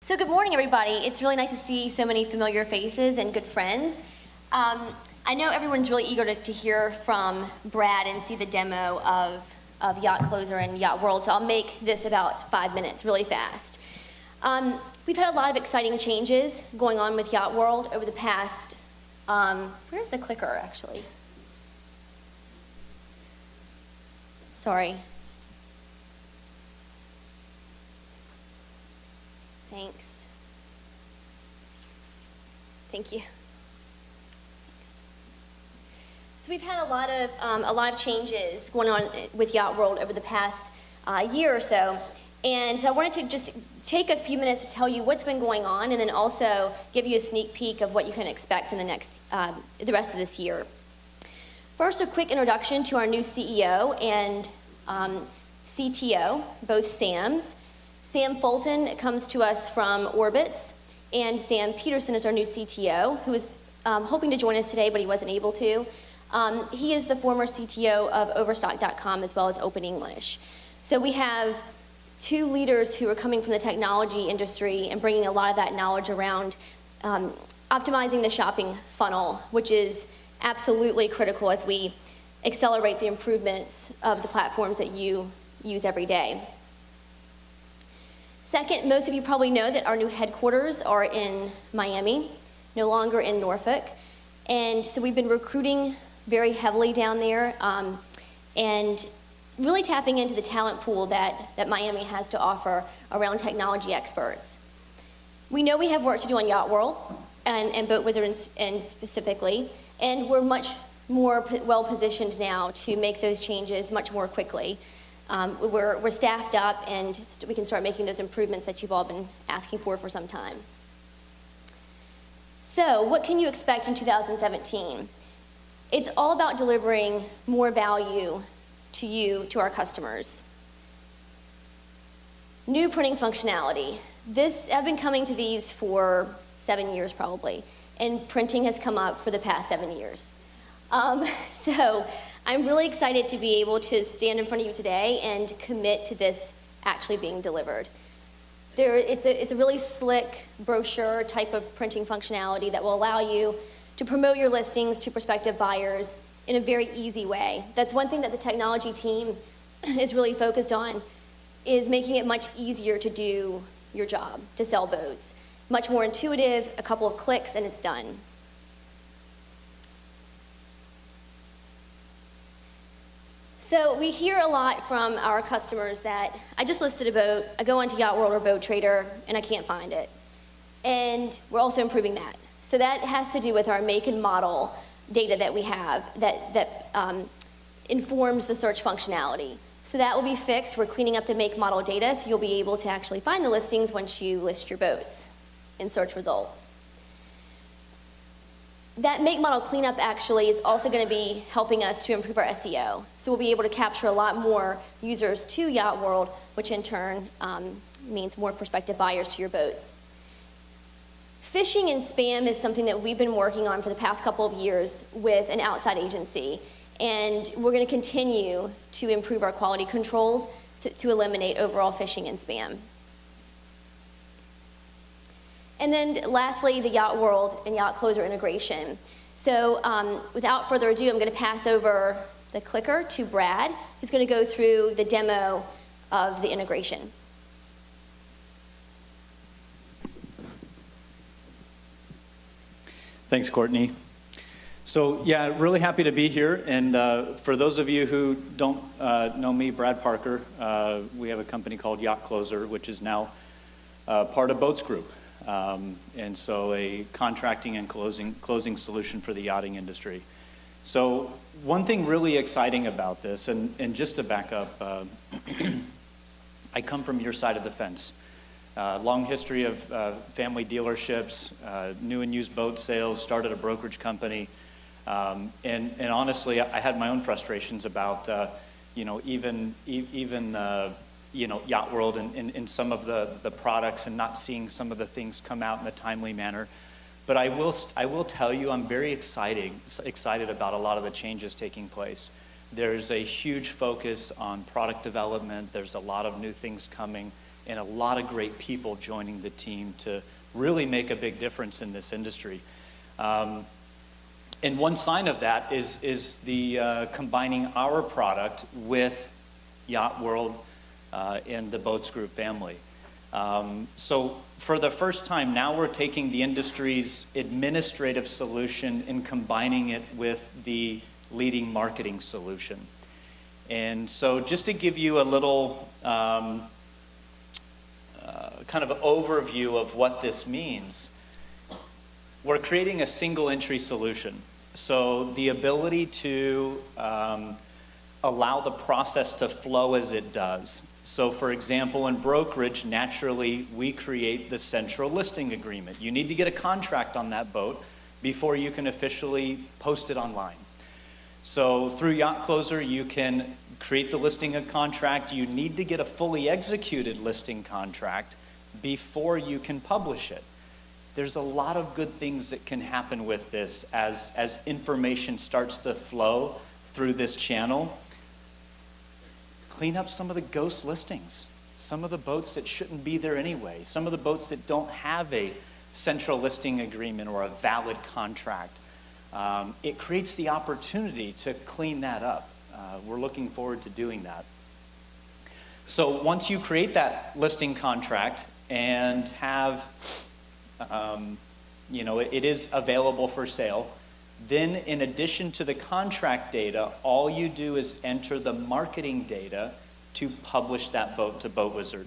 So good morning, everybody. It's really nice to see so many familiar faces and good friends. I know everyone's really eager to hear from Brad and see the demo of Yacht Closer and Yacht World, so I'll make this about 5 minutes, really fast. We've had a lot of exciting changes going on with Yacht World over the past, where's the clicker, actually? Sorry. Thanks. Thank you. So we've had a lot of changes going on with Yacht World over the past year or so, and so I wanted to just take a few minutes to tell you what's been going on, and then also give you a sneak peek of what you can expect in the rest of this year. First, a quick introduction to our new CEO and CTO, both Sams. Sam Fulton comes to us from Orbitz, and Sam Peterson is our new CTO, who is hoping to join us today, but he wasn't able to. He is the former CTO of Overstock.com as well as Open English. So we have two leaders who are coming from the technology industry and bringing a lot of that knowledge around optimizing the shopping funnel, which is absolutely critical as we accelerate the improvements of the platforms that you use every day. Second, most of you probably know that our new headquarters are in Miami, no longer in Norfolk. And so we've been recruiting very heavily down there and really tapping into the talent pool that Miami has to offer around technology experts. We know we have work to do on Yacht World and Boat Wizard and specifically, and we're much more well-positioned now to make those changes much more quickly. We're staffed up, and we can start making those improvements that you've all been asking for some time. So what can you expect in 2017? It's all about delivering more value to you, to our customers. New printing functionality. I've been coming to these for 7 years probably, and printing has come up for the past 7 years. So I'm really excited to be able to stand in front of you today and commit to this actually being delivered. It's a really slick brochure type of printing functionality that will allow you to promote your listings to prospective buyers in a very easy way. That's one thing that the technology team is really focused on, is making it much easier to do your job, to sell boats. Much more intuitive, a couple of clicks and it's done. So we hear a lot from our customers that I just listed a boat, I go onto Yacht World or Boat Trader, and I can't find it. And we're also improving that. So that has to do with our make and model data that we have that informs the search functionality. So that will be fixed. We're cleaning up the make model data, so you'll be able to actually find the listings once you list your boats in search results. That make model cleanup actually is also going to be helping us to improve our SEO. So we'll be able to capture a lot more users to Yacht World, which in turn means more prospective buyers to your boats. Phishing and spam is something that we've been working on for the past couple of years with an outside agency. And we're going to continue to improve our quality controls to eliminate overall phishing and spam. And then lastly, the Yacht World and Yacht Closer integration. So without further ado, I'm going to pass over the clicker to Brad, who's going to go through the demo of the integration. Thanks, Courtney. So yeah, really happy to be here. And for those of you who don't know me, Brad Parker, we have a company called Yacht Closer, which is now part of Boats Group. And so a contracting and closing solution for the yachting industry. So one thing really exciting about this, and just to back up, I come from your side of the fence. Long history of family dealerships, new and used boat sales, started a brokerage company. And honestly, I had my own frustrations about, even Yacht World and some of the products and not seeing some of the things come out in a timely manner. But I will tell you, I'm very excited about a lot of the changes taking place. There's a huge focus on product development. There's a lot of new things coming and a lot of great people joining the team to really make a big difference in this industry. And one sign of that is the combining our product with Yacht World and the Boats Group family. So for the first time, now we're taking the industry's administrative solution and combining it with the leading marketing solution. And so just to give you a little kind of overview of what this means, we're creating a single entry solution. So the ability to allow the process to flow as it does. So for example, in brokerage, naturally, we create the central listing agreement. You need to get a contract on that boat before you can officially post it online. So through YACHTCLOSER, you can create the listing and contract. You need to get a fully executed listing contract before you can publish it. There's a lot of good things that can happen with this as information starts to flow through this channel. Clean up some of the ghost listings, some of the boats that shouldn't be there anyway, some of the boats that don't have a central listing agreement or a valid contract. It creates the opportunity to clean that up. We're looking forward to doing that. So once you create that listing contract and have, it is available for sale, then in addition to the contract data, all you do is enter the marketing data to publish that boat to BoatWizard.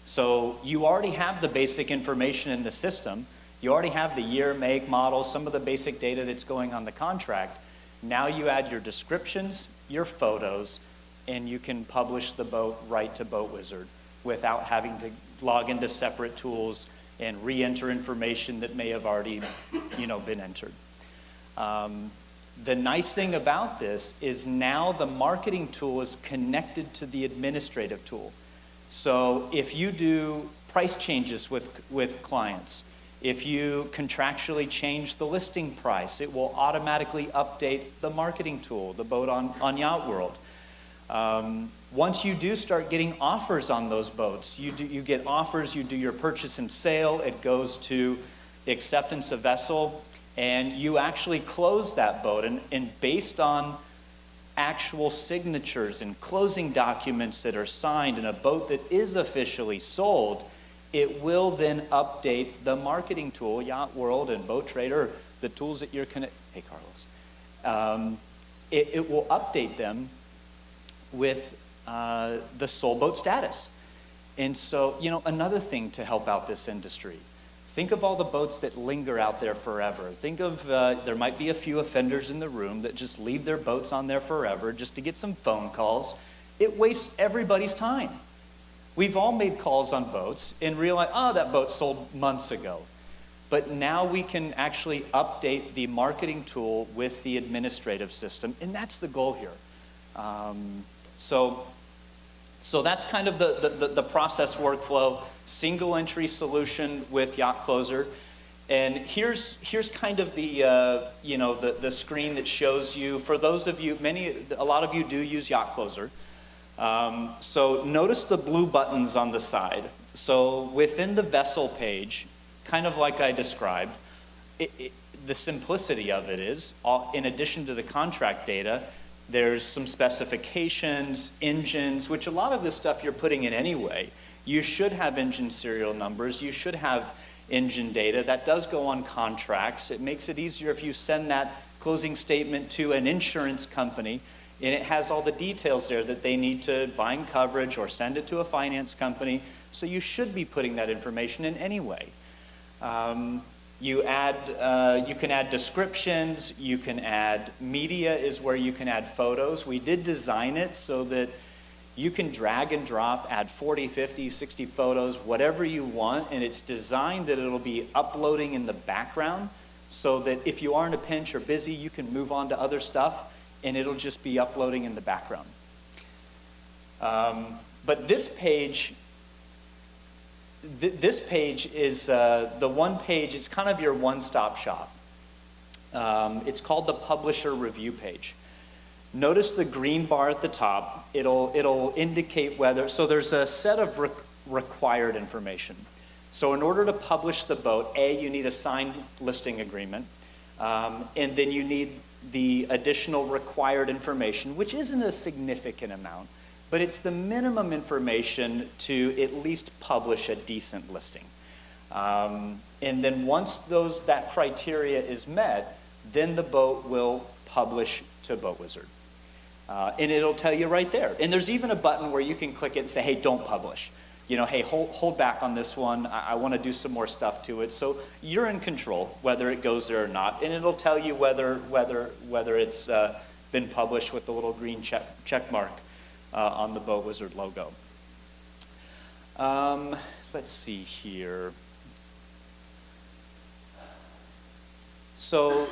So you already have the basic information in the system. You already have the year, make, model, some of the basic data that's going on the contract. Now you add your descriptions, your photos, and you can publish the boat right to BoatWizard without having to log into separate tools and re-enter information that may have already, been entered. The nice thing about this is now the marketing tool is connected to the administrative tool. So if you do price changes with clients, if you contractually change the listing price, it will automatically update the marketing tool, the boat on Yacht World. Once you do start getting offers on those boats, you get offers, you do your purchase and sale, it goes to acceptance of vessel, and you actually close that boat. And based on actual signatures and closing documents that are signed in a boat that is officially sold, it will then update the marketing tool, Yacht World and Boat Trader, the tools that you're connected. Hey, Carlos. It will update them with the sold boat status. And so, another thing to help out this industry. Think of all the boats that linger out there forever. Think of, there might be a few offenders in the room that just leave their boats on there forever just to get some phone calls. It wastes everybody's time. We've all made calls on boats and realize, that boat sold months ago. But now we can actually update the marketing tool with the administrative system, and that's the goal here. So that's kind of the process workflow, single entry solution with YACHTCLOSER. And here's kind of the screen that shows you, for those of you, a lot of you do use YACHTCLOSER. So notice the blue buttons on the side. So within the vessel page, kind of like I described, the simplicity of it is, in addition to the contract data, there's some specifications, engines, which a lot of this stuff you're putting in anyway. You should have engine serial numbers. You should have engine data. That does go on contracts. It makes it easier if you send that closing statement to an insurance company and it has all the details there that they need to bind coverage or send it to a finance company. So you should be putting that information in anyway. You can add descriptions, you can add media is where you can add photos. We did design it so that you can drag and drop, add 40, 50, 60 photos, whatever you want, and it's designed that it'll be uploading in the background so that if you are in a pinch or busy, you can move on to other stuff and it'll just be uploading in the background. But this page is the one page, it's kind of your one-stop shop. It's called the Publisher Review page. Notice the green bar at the top. It'll indicate whether, so there's a set of required information. So in order to publish the boat, A, you need a signed listing agreement, and then you need the additional required information, which isn't a significant amount, but it's the minimum information to at least publish a decent listing. And then once that criteria is met, then the boat will publish to BoatWizard. And it'll tell you right there. And there's even a button where you can click it and say, hey, don't publish. You know, hey, hold back on this one. I want to do some more stuff to it. So you're in control whether it goes there or not. And it'll tell you whether it's been published with the little green check mark on the BoatWizard logo. Let's see here. So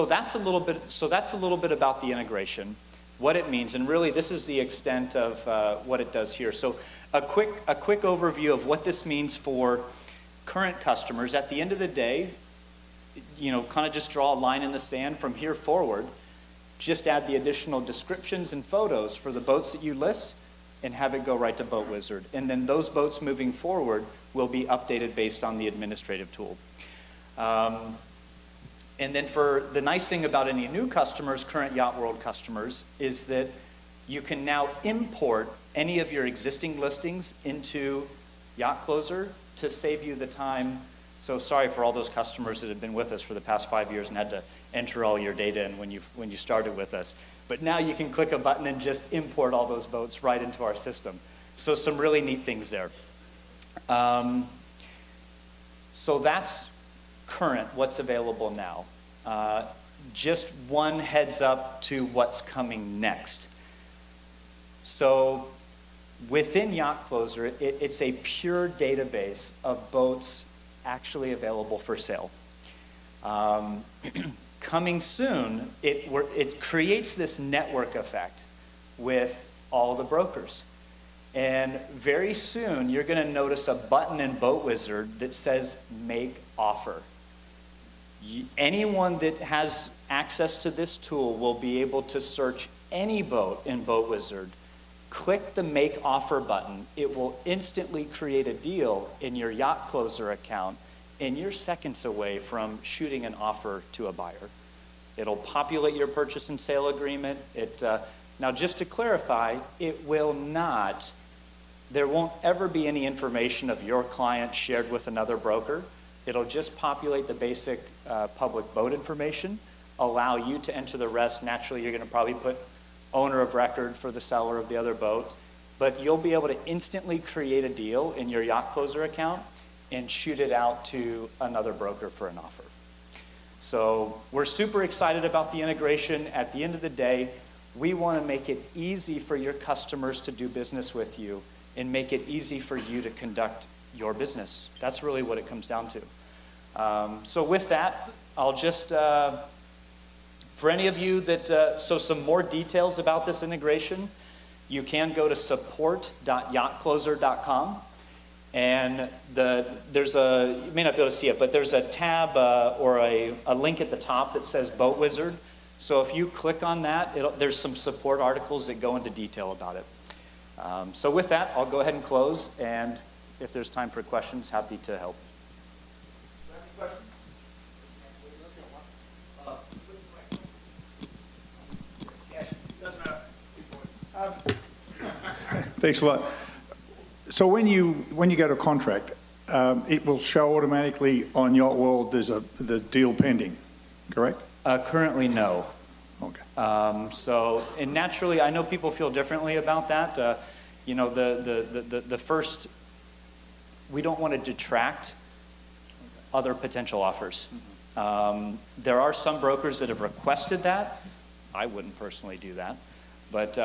that's a little bit about the integration, what it means, and really this is the extent of what it does here. So a quick overview of what this means for current customers. At the end of the day, you know, kind of just draw a line in the sand from here forward. Just add the additional descriptions and photos for the boats that you list and have it go right to BoatWizard. And then those boats moving forward will be updated based on the administrative tool. And then for the nice thing about any new customers, current Yacht World customers, is that you can now import any of your existing listings into YACHTCLOSER to save you the time. So sorry for all those customers that have been with us for the past 5 years and had to enter all your data in when you started with us. But now you can click a button and just import all those boats right into our system. So some really neat things there. So that's current, what's available now. Just one heads up to what's coming next. So within YACHTCLOSER, it's a pure database of boats actually available for sale. Coming soon, it creates this network effect with all the brokers. And very soon, you're going to notice a button in BoatWizard that says Make Offer. Anyone that has access to this tool will be able to search any boat in BoatWizard, click the Make Offer button. It will instantly create a deal in your YACHTCLOSER account, and you're seconds away from shooting an offer to a buyer. It'll populate your purchase and sale agreement. Now, just to clarify, there won't ever be any information of your client shared with another broker. It'll just populate the basic public boat information, allow you to enter the rest. Naturally, you're going to probably put owner of record for the seller of the other boat, but you'll be able to instantly create a deal in your YACHTCLOSER account and shoot it out to another broker for an offer. So we're super excited about the integration. At the end of the day, we want to make it easy for your customers to do business with you and make it easy for you to conduct your business. That's really what it comes down to. So with that, I'll just, for any of you that, so some more details about this integration, you can go to support.yachtcloser.com. And there's you may not be able to see it, but there's a tab or a link at the top that says BoatWizard. So if you click on that, there's some support articles that go into detail about it. So with that, I'll go ahead and close, and if there's time for questions, happy to help. Thanks a lot. So when you go to contract, it will show automatically on Yacht World there's the deal pending, correct? Currently, no. Okay. And naturally, I know people feel differently about that. You know, the first, we don't want to detract other potential offers. There are some brokers that have requested that. I wouldn't personally do that. But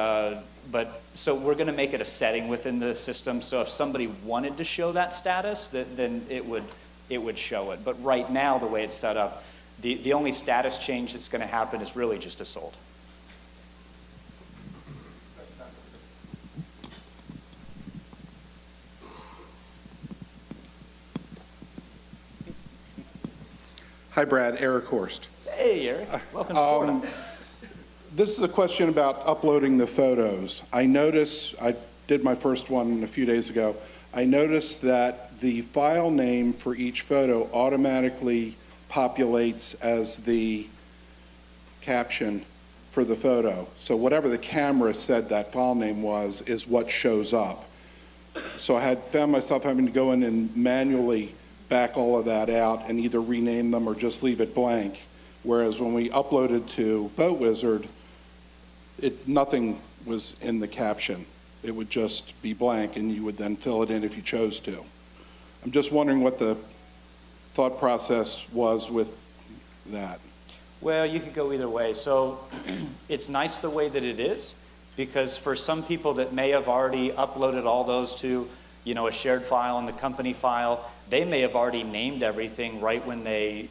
so we're going to make it a setting within the system. So if somebody wanted to show that status, then it would show it. But right now, the way it's set up, the only status change that's going to happen is really just a sold. Hi, Brad. Eric Horst. Hey, Eric. Welcome to Florida. This is a question about uploading the photos. I notice, did my first one a few days ago, I noticed that the file name for each photo automatically populates as the caption for the photo. So whatever the camera said that file name was is what shows up. So I had found myself having to go in and manually back all of that out and either rename them or just leave it blank. Whereas when we uploaded to Boat Wizard, nothing was in the caption. It would just be blank, and you would then fill it in if you chose to. I'm just wondering what the thought process was with that. Well, you could go either way. So it's nice the way that it is, because for some people that may have already uploaded all those to, a shared file and the company file, they may have already named everything right when they,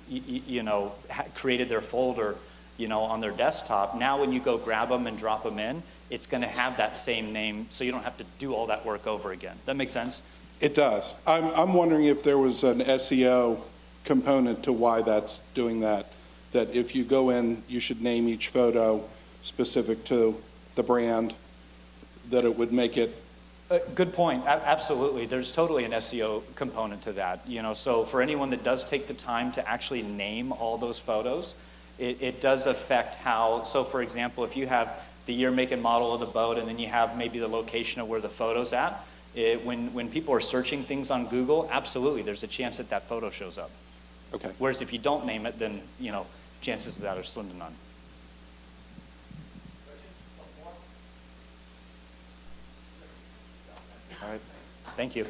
created their folder, on their desktop. Now when you go grab them and drop them in, it's going to have that same name, so you don't have to do all that work over again. That make sense? It does. I'm wondering if there was an SEO component to why that's doing that, that if you go in, you should name each photo specific to the brand, that it would make it. Good point. Absolutely. There's totally an SEO component to that. So for anyone that does take the time to actually name all those photos, it does affect how, so for example, if you have the year, make, and model of the boat, and then you have maybe the location of where the photo's at, when people are searching things on Google, absolutely, there's a chance that that photo shows up. Okay. Whereas if you don't name it, then, chances of that are slim to none. All right. Thank you.